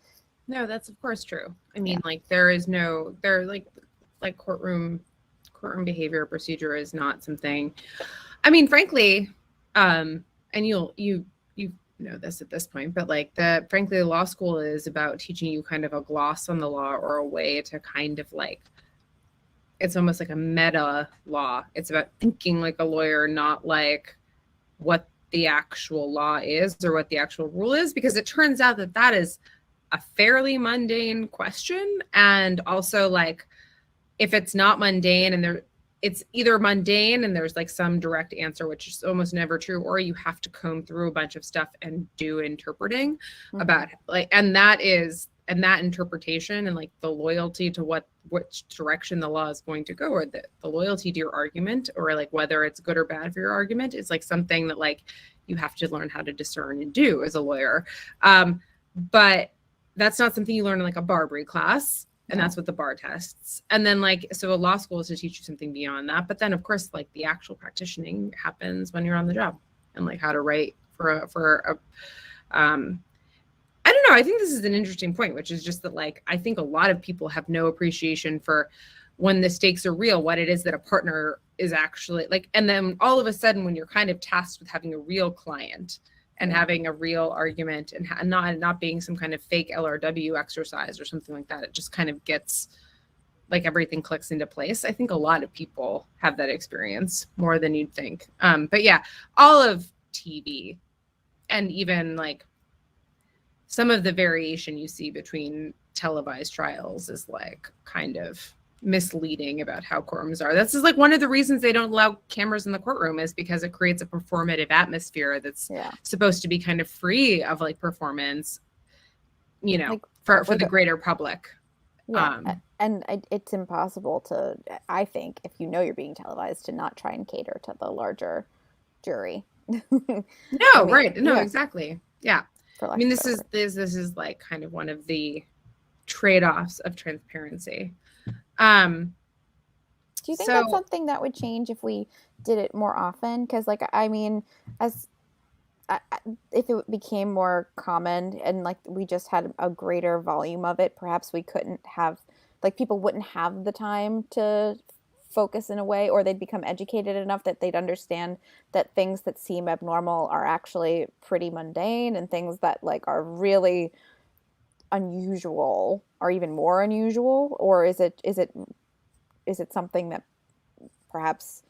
Speaker 1: No, that's of course true. I mean, like like courtroom behavior or procedure is not something, I mean, frankly, and you know this at this point, but like frankly, the law school is about teaching you kind of a gloss on the law or a way to kind of like, it's almost like a meta law. It's about thinking like a lawyer, not like what the actual law is or what the actual rule is, because it turns out that is a fairly mundane question. And also like, if it's not mundane and it's either mundane and there's like some direct answer, which is almost never true, or you have to comb through a bunch of stuff and do interpreting about like, and that interpretation and like the loyalty to which direction the law is going to go, or the loyalty to your argument, or like whether it's good or bad for your argument, is like something that like you have to learn how to discern and do as a lawyer. But that's not something you learn in like a Barbary class. And that's what the bar tests. And then like, so a law school is to teach you something beyond that. But then of course, like the actual practicing happens when you're on the job, and like how to write for a I don't know. I think this is an interesting point, which is just that like, I think a lot of people have no appreciation for when the stakes are real, what it is that a partner is actually like, and then all of a sudden when you're kind of tasked with having a real client and having a real argument and not being some kind of fake LRW exercise or something like that, it just kind of gets like everything clicks into place. I think a lot of people have that experience more than you'd think. But yeah, all of TV and even like some of the variation you see between televised trials is like kind of misleading about how courtrooms are. This is like one of the reasons they don't allow cameras in the courtroom, is because it creates a performative atmosphere that's supposed to be kind of free of like performance, you know, like, for the greater public.
Speaker 2: Yeah. And it's impossible to, I think, if you know you're being televised, to not try and cater to the larger jury.
Speaker 1: Exactly. Yeah. I mean, this is like kind of one of the trade-offs of transparency.
Speaker 2: Do you think that's something that would change if we did it more often? Because like, I mean, if it became more common and like we just had a greater volume of it, perhaps we couldn't have, like, people wouldn't have the time to focus in a way, or they'd become educated enough that they'd understand that things that seem abnormal are actually pretty mundane, and things that like are really unusual are even more unusual. Or is it something that perhaps,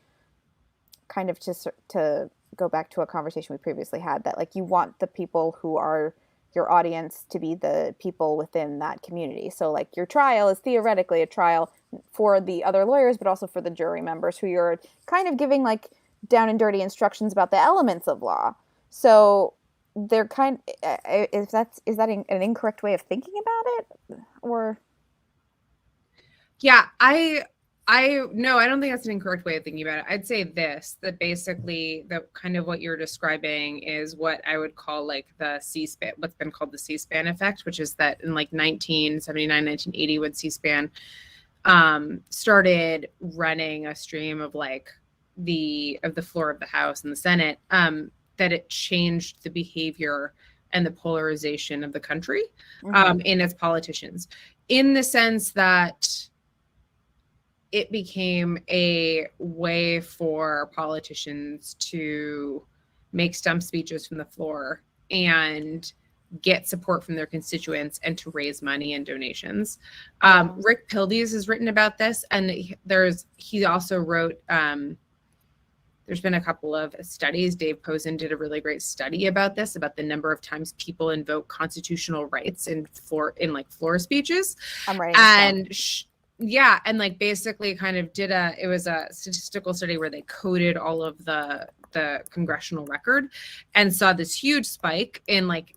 Speaker 2: kind of just to go back to a conversation we previously had, that like you want the people who are your audience to be the people within that community. So like your trial is theoretically a trial for the other lawyers, but also for the jury members who you're kind of giving like down and dirty instructions about the elements of law. So they're is that an incorrect way of thinking about it? Or
Speaker 1: yeah, I No, I don't think that's an incorrect way of thinking about it. I'd say that basically the kind of what you're describing is what I would call like the C-SPAN, what's been called the C-SPAN effect, which is that in like 1979, 1980, when C-SPAN started running a stream of like the floor of the House and the Senate, that it changed the behavior and the polarization of the country in its politicians, in the sense that it became a way for politicians to make stump speeches from the floor and get support from their constituents and to raise money and donations. Rick Pildes has written about this, and he also wrote, there's been a couple of studies. Dave Posen did a really great study about this, about the number of times people invoke constitutional rights in floor speeches.
Speaker 2: I'm writing
Speaker 1: And like basically kind of it was a statistical study where they coded all of the congressional record and saw this huge spike in like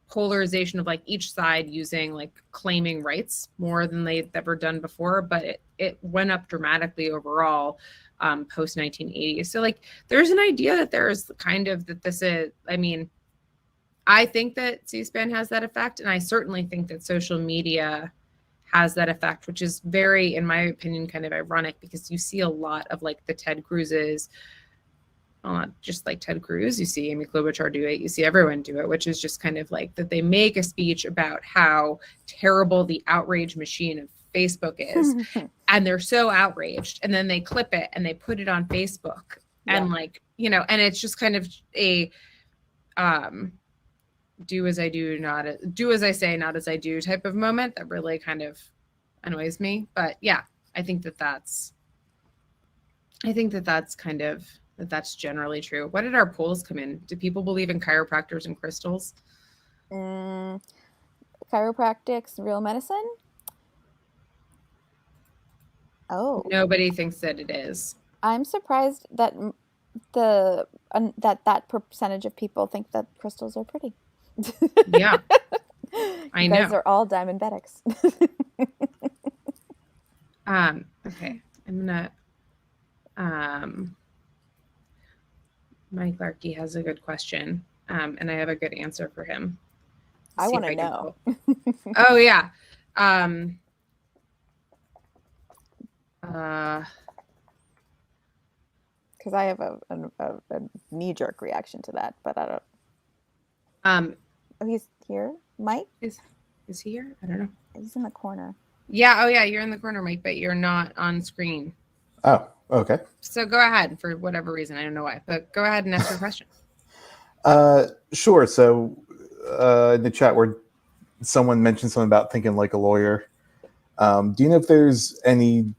Speaker 1: polarization of like each side using like claiming rights more than they'd ever done before, but it went up dramatically overall post 1980. So like there's an idea that there's kind of that this is, I mean, I think that C-SPAN has that effect, and I certainly think that social media has that effect, which is very, in my opinion, kind of ironic, because you see a lot of like the Ted Cruz's, not just like Ted Cruz, you see Amy Klobuchar do it, you see everyone do it, which is just kind of like that they make a speech about how terrible the outrage machine of Facebook is, and they're so outraged, and then they clip it and they put it on Facebook, and like, you know, and it's just kind of a do as I do, do as I say, not as I do type of moment that really kind of annoys me. But yeah, I think that's kind of, that's generally true. What did our polls come in? Do people believe in chiropractors and crystals?
Speaker 2: Chiropractic's real medicine? Oh.
Speaker 1: Nobody thinks that it is.
Speaker 2: I'm surprised that that percentage of people think that crystals are pretty.
Speaker 1: Yeah, I know.
Speaker 2: You guys are all diamondbetics.
Speaker 1: Okay, I'm gonna. Mike Larkey has a good question, and I have a good answer for him.
Speaker 2: I want to know.
Speaker 1: Oh yeah.
Speaker 2: Because I have a knee-jerk reaction to that, but I don't. Oh, he's here, Mike.
Speaker 1: Is he here? I don't know.
Speaker 2: He's in the corner.
Speaker 1: Yeah. Oh yeah, you're in the corner, Mike, but you're not on screen.
Speaker 7: Oh, okay.
Speaker 1: So go ahead, for whatever reason. I don't know why, but go ahead and ask your question.
Speaker 7: Sure. So in the chat where someone mentioned something about thinking like a lawyer, do you know if there's any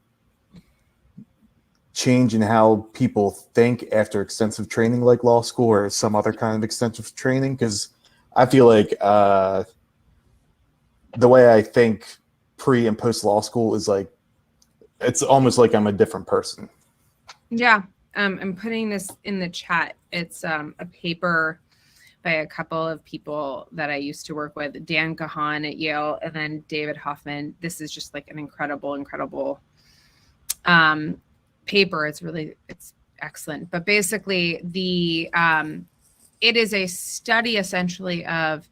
Speaker 7: change in how people think after extensive training like law school or some other kind of extensive training? Because I feel like the way I think pre and post law school is like, it's almost like I'm a different person.
Speaker 1: Yeah. I'm putting this in the chat. It's a paper by a couple of people that I used to work with, Dan Kahan at Yale, and then David Hoffman. This is just like an incredible paper. It's excellent. But basically it is a study essentially of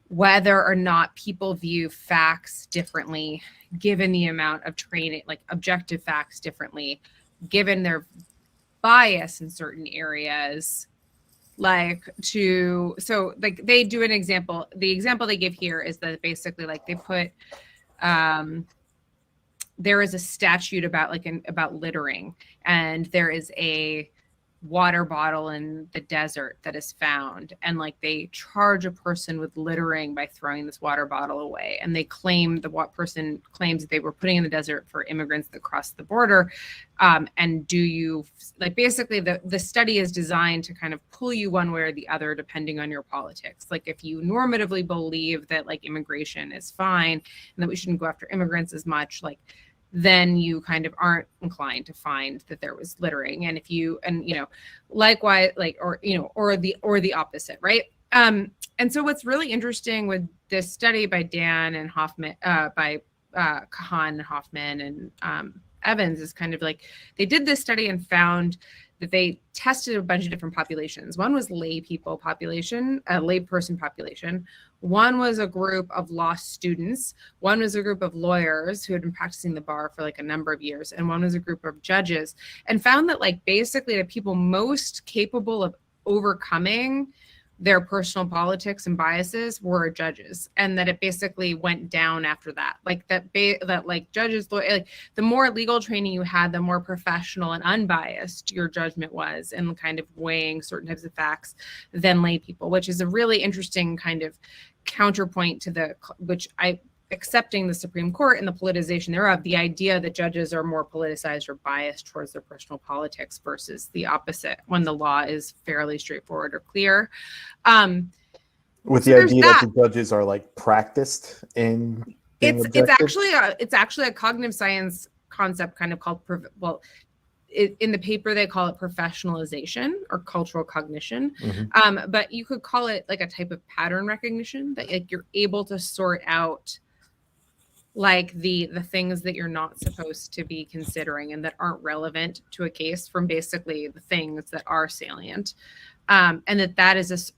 Speaker 1: whether or not people view facts differently, given the amount of training, like objective facts differently, given their bias in certain areas. So they do an example. The example they give here is that basically like they put, there is a statute about littering, and there is a water bottle in the desert that is found, and like they charge a person with littering by throwing this water bottle away, and they claim person claims that they were putting in the desert for immigrants that crossed the border. And do you like basically the study is designed to kind of pull you one way or the other depending on your politics. Like if you normatively believe that like immigration is fine and that we shouldn't go after immigrants as much, like then you kind of aren't inclined to find that there was littering. And if you, and you know, likewise, like, or you know, or the opposite, right? And so what's really interesting with this study by Dan and Hoffman, by Kahan and Hoffman, and Evans is kind of like, they did this study and found that they tested a bunch of different populations. One was lay person population. One was a group of law students. One was a group of lawyers who had been practicing the bar for like a number of years. And one was a group of judges, and found that like basically the people most capable of overcoming their personal politics and biases were judges, and that it basically went down after that. Like that like judges, like the more legal training you had, the more professional and unbiased your judgment was, and kind of weighing certain types of facts than lay people, which is a really interesting kind of counterpoint to accepting the Supreme Court and the politicization thereof, the idea that judges are more politicized or biased towards their personal politics versus the opposite when the law is fairly straightforward or clear.
Speaker 7: With the idea that the judges are like practiced in
Speaker 1: it's actually a cognitive science concept kind of called in the paper they call it professionalization or cultural cognition. But you could call it like a type of pattern recognition, that like you're able to sort out like the things that you're not supposed to be considering and that aren't relevant to a case from basically the things that are salient. And that is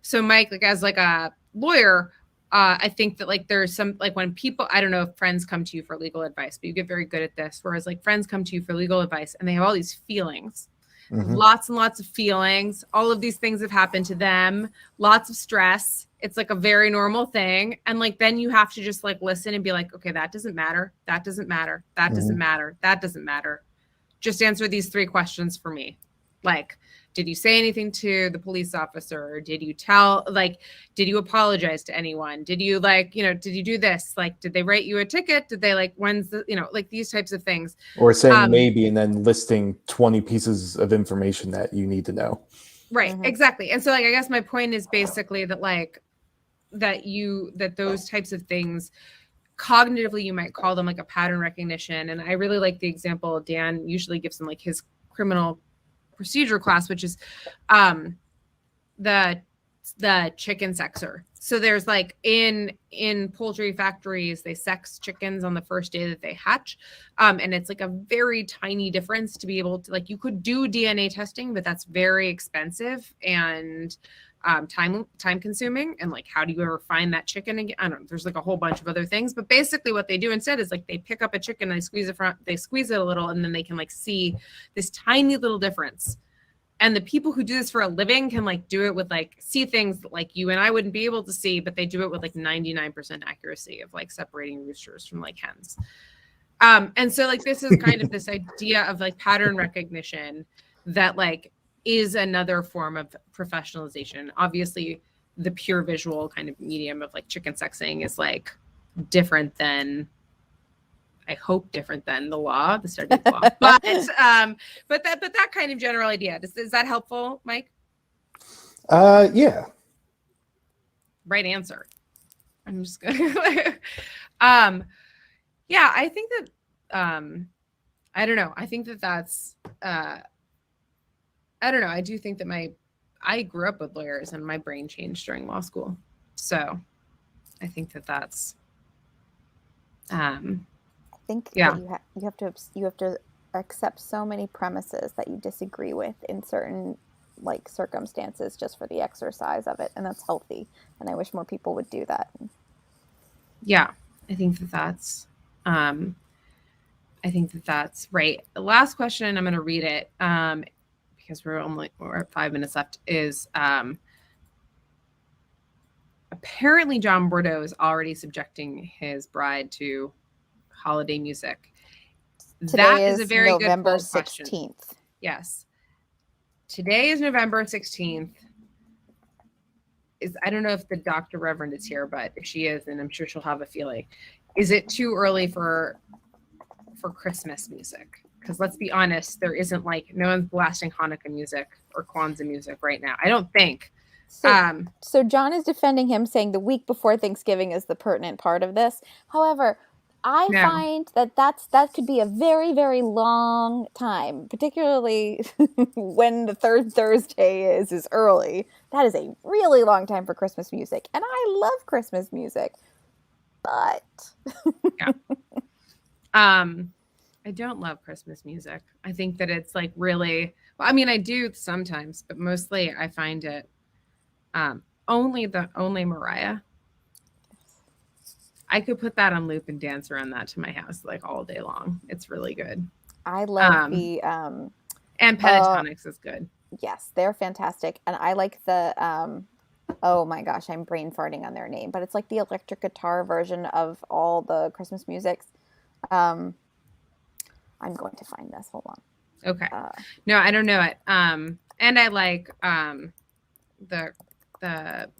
Speaker 1: so Mike, like as like a lawyer, I think that like there's some, like when people, I don't know if friends come to you for legal advice, but you get very good at this. Whereas like friends come to you for legal advice and they have all these feelings, lots and lots of feelings. All of these things have happened to them, lots of stress. It's like a very normal thing. And like, then you have to just like listen and be like, okay, that doesn't matter. That doesn't matter. That doesn't matter. That doesn't matter. Just answer these 3 questions for me. Like, did you say anything to the police officer? Did you did you apologize to anyone? Did you did you do this? Like, did they write you a ticket? Did they when's the, like these types of things?
Speaker 7: Or saying maybe and then listing 20 pieces of information that you need to know.
Speaker 1: Right, exactly. And so I guess my point is basically that that those types of things, cognitively, you might call them like a pattern recognition. And I really like the example Dan usually gives them like his criminal procedure class, which is the chicken sexer. So there's like in poultry factories, they sex chickens on the first day that they hatch. And it's like a very tiny difference to be able to, like, you could do DNA testing, but that's very expensive and time consuming. And like, how do you ever find that chicken again? I don't know. There's like a whole bunch of other things, but basically what they do instead is like they pick up a chicken, they squeeze it a little, and then they can like see this tiny little difference. And the people who do this for a living can like do it with like see things that like you and I wouldn't be able to see, but they do it with like 99% accuracy of like separating roosters from like hens. And so like this is kind of this idea of like pattern recognition that like is another form of professionalization. Obviously, the pure visual kind of medium of like chicken sexing is like different than, I hope different than the law, the study of law. But that kind of general idea. Is that helpful, Mike?
Speaker 7: Yeah.
Speaker 1: Right answer. I'm just gonna yeah, I think that I don't know. I think that that's I don't know. I do think that I grew up with lawyers and my brain changed during law school. So I think that that's
Speaker 2: I think that you have to accept so many premises that you disagree with in certain like circumstances just for the exercise of it, and that's healthy. And I wish more people would do that.
Speaker 1: Yeah, I think that that's right. The last question, I'm going to read it because we're at 5 minutes left. Is apparently John Bordeaux is already subjecting his bride to holiday music.
Speaker 2: Today is a very November 16th.
Speaker 1: Yes. Today is November 16th. I don't know if the Dr. Reverend is here, but if she is, then I'm sure she'll have a feeling. Is it too early for Christmas music? Because let's be honest, there isn't like, no one's blasting Hanukkah music or Kwanzaa music right now. I don't think.
Speaker 2: So John is defending him, saying the week before Thanksgiving is the pertinent part of this. However, I find that could be a very, very long time, particularly when the third Thursday is early. That is a really long time for Christmas music. And I love Christmas music. But
Speaker 1: yeah. I don't love Christmas music. I think that it's like really, well, I mean, I do sometimes, but mostly I find it only Mariah. I could put that on loop and dance around that to my house like all day long. It's really good.
Speaker 2: I love the
Speaker 1: and Pentatonics is good.
Speaker 2: Yes, they're fantastic. And I like the oh my gosh, I'm brain farting on their name, but it's like the electric guitar version of all the Christmas musics. I'm going to find this. Hold on.
Speaker 1: Okay. No, I don't know it. And I like the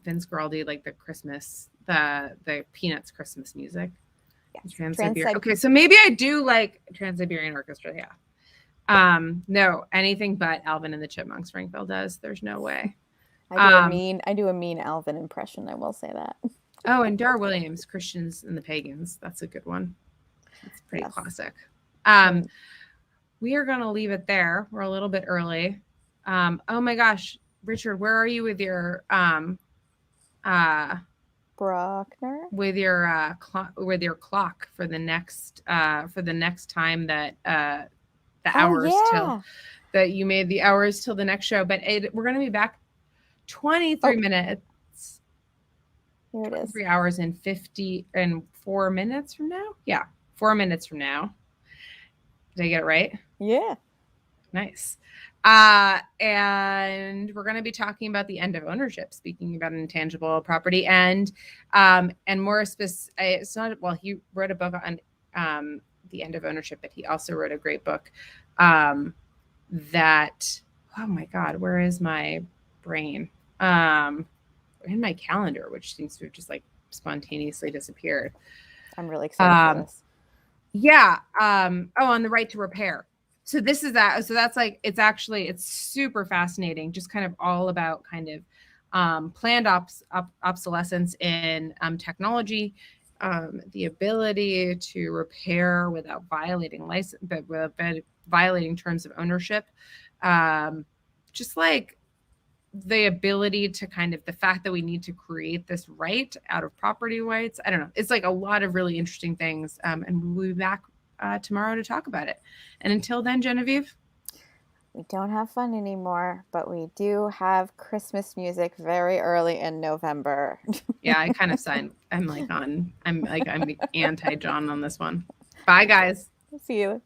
Speaker 1: Vince Guaraldi, like the Christmas, the Peanuts Christmas music.
Speaker 2: Yes.
Speaker 1: Trans-Siberian. Okay, so maybe I do like Trans-Siberian Orchestra. Yeah. No, anything but Alvin and the Chipmunks. Springfield does. There's no way.
Speaker 2: I do a mean Alvin impression. I will say that.
Speaker 1: Oh, and Dar Williams, Christians and the Pagans. That's a good one. It's pretty classic. We are going to leave it there. We're a little bit early. Oh my gosh, Richard, where are you with your
Speaker 2: Brockner?
Speaker 1: With your clock for the next time that the hours till that you made the hours till the next show. But we're going to be back 23 minutes.
Speaker 2: Here it is.
Speaker 1: 3 hours and 4 minutes from now. Yeah, 4 minutes from now. Did I get it right?
Speaker 2: Yeah.
Speaker 1: Nice. And we're going to be talking about the end of ownership, speaking about intangible property and more specific. It's not, well, he wrote a book on the end of ownership, but he also wrote a great book that, oh my God, where is my brain? In my calendar, which seems to have just like spontaneously disappeared.
Speaker 2: I'm really excited for this.
Speaker 1: Yeah. On the right to repair. So this is that. So that's like, it's super fascinating. Just kind of all about kind of planned obsolescence in technology, the ability to repair without violating license, but without violating terms of ownership. Just like the ability to kind of the fact that we need to create this right out of property rights. I don't know. It's like a lot of really interesting things. And we'll be back tomorrow to talk about it. And until then, Genevieve,
Speaker 2: we don't have fun anymore, but we do have Christmas music very early in November.
Speaker 1: Yeah, I kind of signed. I'm anti-John on this one. Bye, guys.
Speaker 2: See you.